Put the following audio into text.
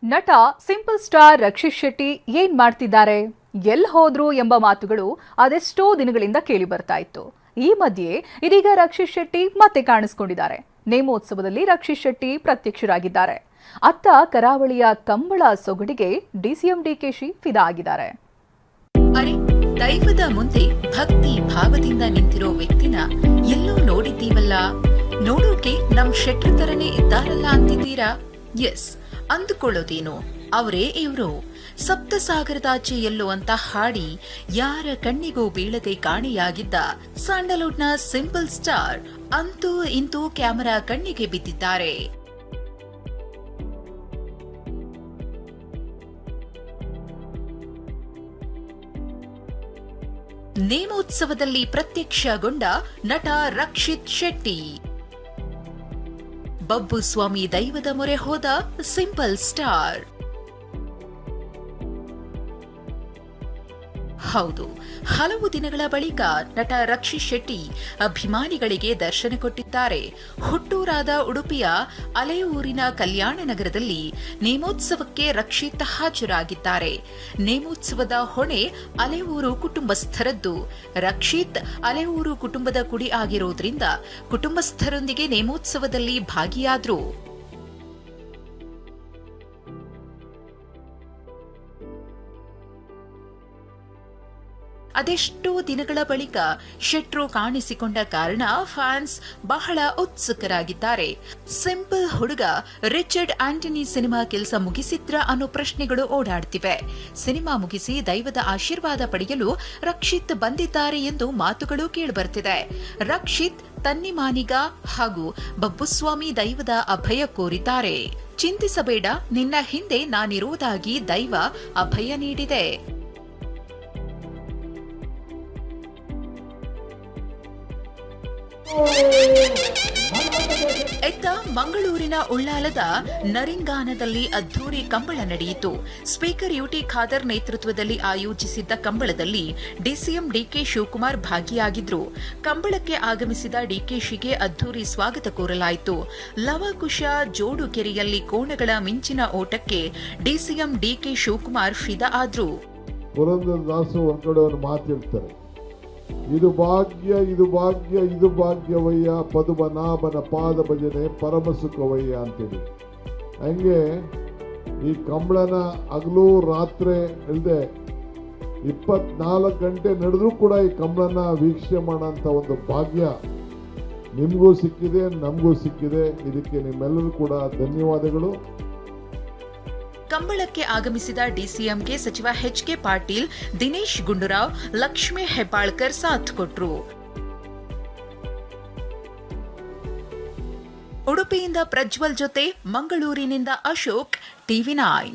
ನಟ simple star Rakshit Shetty ಏನ್ ಮಾಡ್ತಿದ್ದಾರೆ, ಎಲ್ಲಿ ಹೋದ್ರು ಎಂಬ ಮಾತುಗಳು ಅದೆಷ್ಟೋ ದಿನಗಳಿಂದ ಕೇಳಿ ಬರ್ತಾ ಇತ್ತು. ಈ ಮಧ್ಯೆ ಇದೀಗ ರಕ್ಷಿತ್ ಶೆಟ್ಟಿ ಮತ್ತೆ ಕಾಣಿಸಿಕೊಂಡಿದ್ದಾರೆ. ನೇಮೋತ್ಸವದಲ್ಲಿ ರಕ್ಷಿತ್ ಶೆಟ್ಟಿ ಪ್ರತ್ಯಕ್ಷರಾಗಿದ್ದಾರೆ. ಅತ್ತ ಕರಾವಳಿಯ ಕಂಬಳ ಸೊಗಡಿಗೆ ಡಿಸಿಎಂ ಡಿಕೆಶಿ ಫಿದಾ ಆಗಿದ್ದಾರೆ. ಅರೆ, ದೈವದ ಮುಂದೆ ಭಕ್ತಿ ಭಾವದಿಂದ ನಿಂತಿರೋ ವ್ಯಕ್ತಿನ ಎಲ್ಲೋ ನೋಡಿದ್ದೀವಲ್ಲ, ನೋಡೋಕೆ ನಮ್ ಶೆಟ್ರ ತರನೇ ಇದ್ದಾರಲ್ಲ ಅಂತಿದ್ದೀರಾ? ಎಸ್, ಅಂದುಕೊಳ್ಳೋದೇನು, ಅವರೇ ಇವರು. ಸಪ್ತಸಾಗರದಾಚೆ ಎಲ್ಲೋ ಅಂತ ಹಾಡಿ ಯಾರ ಕಣ್ಣಿಗೂ ಬೀಳದೆ ಕಾಣೆಯಾಗಿದ್ದ ಸ್ಯಾಂಡಲ್ವುಡ್ನ ಸಿಂಪಲ್ ಸ್ಟಾರ್ ಅಂತೂ ಇಂತೂ ಕ್ಯಾಮೆರಾ ಕಣ್ಣಿಗೆ ಬಿದ್ದಿದ್ದಾರೆ. ನೇಮೋತ್ಸವದಲ್ಲಿ ಪ್ರತ್ಯಕ್ಷಗೊಂಡ ನಟ ರಕ್ಷಿತ್ ಶೆಟ್ಟಿ. ಬಬ್ಬು ಸ್ವಾಮಿ ದೈವದ ಮೊರೆ ಹೋದ ಸಿಂಪಲ್ ಸ್ಟಾರ್. ಹೌದು, ಹಲವು ದಿನಗಳ ಬಳಿಕ ನಟ ರಕ್ಷಿತ್ ಶೆಟ್ಟಿ ಅಭಿಮಾನಿಗಳಿಗೆ ದರ್ಶನ ಕೊಟ್ಟಿದ್ದಾರೆ. ಹುಟ್ಟೂರಾದ ಉಡುಪಿಯ ಅಲೆಯೂರಿನ ಕಲ್ಯಾಣ ನಗರದಲ್ಲಿ ನೇಮೋತ್ಸವಕ್ಕೆ ರಕ್ಷಿತ್ ಹಾಜರಾಗಿದ್ದಾರೆ. ನೇಮೋತ್ಸವದ ಹೊಣೆ ಅಲೆಯೂರು ಕುಟುಂಬಸ್ಥರದ್ದು. ರಕ್ಷಿತ್ ಅಲೆಯೂರು ಕುಟುಂಬದ ಕುಡಿ ಆಗಿರೋದ್ರಿಂದ ಕುಟುಂಬಸ್ಥರೊಂದಿಗೆ ನೇಮೋತ್ಸವದಲ್ಲಿ ಭಾಗಿಯಾದ್ರು. ಅದೆಷ್ಟೋ ದಿನಗಳ ಬಳಿಕ ಶೆಟ್ರು ಕಾಣಿಸಿಕೊಂಡ ಕಾರಣ ಫ್ಯಾನ್ಸ್ ಬಹಳ ಉತ್ಸುಕರಾಗಿದ್ದಾರೆ. ಸಿಂಪಲ್ ಹುಡುಗ ರಿಚರ್ಡ್ ಆಂಟನಿ ಸಿನಿಮಾ ಕೆಲಸ ಮುಗಿಸಿದ್ರ ಅನ್ನೋ ಪ್ರಶ್ನೆಗಳು ಓಡಾಡ್ತಿವೆ. ಸಿನಿಮಾ ಮುಗಿಸಿ ದೈವದ ಆಶೀರ್ವಾದ ಪಡೆಯಲು ರಕ್ಷಿತ್ ಬಂದಿದ್ದಾರೆ ಎಂದು ಮಾತುಗಳು ಕೇಳಿಬರ್ತಿದೆ. ರಕ್ಷಿತ್ ತನ್ನಿಮಾನಿಗ ಹಾಗೂ ಬಬ್ಬುಸ್ವಾಮಿ ದೈವದ ಅಭಯ ಕೋರಿದ್ದಾರೆ. ಚಿಂತಿಸಬೇಡ, ನಿನ್ನ ಹಿಂದೆ ನಾನಿರುವುದಾಗಿ ದೈವ ಅಭಯ ನೀಡಿದೆ. ಎತ್ತ ಮಂಗಳೂರಿನ ಉಳ್ಳಾಲದ ನರಿಂಗಾನದಲ್ಲಿ ಅದ್ಧೂರಿ ಕಂಬಳ ನಡೆಯಿತು. ಸ್ಪೀಕರ್ ಯುಟಿ ಖಾದರ್ ನೇತೃತ್ವದಲ್ಲಿ ಆಯೋಜಿಸಿದ್ದ ಕಂಬಳದಲ್ಲಿ ಡಿಸಿಎಂ ಡಿಕೆ ಶಿವಕುಮಾರ್ ಭಾಗಿಯಾಗಿದ್ರು. ಕಂಬಳಕ್ಕೆ ಆಗಮಿಸಿದ ಡಿಕೆಶಿಗೆ ಅದ್ಧೂರಿ ಸ್ವಾಗತ ಕೋರಲಾಯಿತು. ಲವಕುಶ ಜೋಡುಕೆರೆಯಲ್ಲಿ ಕೋಣಗಳ ಮಿಂಚಿನ ಓಟಕ್ಕೆ ಡಿಸಿಎಂ ಡಿಕೆ ಶಿವಕುಮಾರ್ ಫಿದಾ ಆದ್ರು. ಪುರಂದರದಾಸರು ಒಂದ್ ಕಡೆ ಒಂದು ಮಾತಿರ್ತಾರೆ, ಇದು ಭಾಗ್ಯ ಇದು ಭಾಗ್ಯ ಇದು ಭಾಗ್ಯವಯ್ಯ, ಪದುಮನಾಭನ ಪಾದ ಭಜನೆ ಪರಮ ಸುಖವಯ್ಯ ಅಂತೇಳಿ. ಹಂಗೆ ಈ ಕಂಬಳನ ಹಗಲು ರಾತ್ರಿ ಇಲ್ಲದೆ 24 ಗಂಟೆ ನಡೆದ್ರೂ ಕೂಡ ಈ ಕಂಬಳನ ವೀಕ್ಷಣೆ ಮಾಡೋಂಥ ಒಂದು ಭಾಗ್ಯ ನಿಮಗೂ ಸಿಕ್ಕಿದೆ, ನಮಗೂ ಸಿಕ್ಕಿದೆ. ಇದಕ್ಕೆ ನಿಮ್ಮೆಲ್ಲರೂ ಕೂಡ ಧನ್ಯವಾದಗಳು. ಕಂಬಳಕ್ಕೆ ಆಗಮಿಸಿದ ಡಿಸಿಎಂಗೆ ಸಚಿವ ಎಚ್.ಕೆ. ಪಾಟೀಲ್, ದಿನೇಶ್ ಗುಂಡೂರಾವ್, ಲಕ್ಷ್ಮೀ ಹೆಬ್ಬಾಳ್ಕರ್ ಸಾಥ್ ಕೊಟ್ರು. ಉಡುಪಿಯಿಂದ ಪ್ರಜ್ವಲ್ ಜೊತೆ ಮಂಗಳೂರಿನಿಂದ ಅಶೋಕ್, ಟಿವಿ9.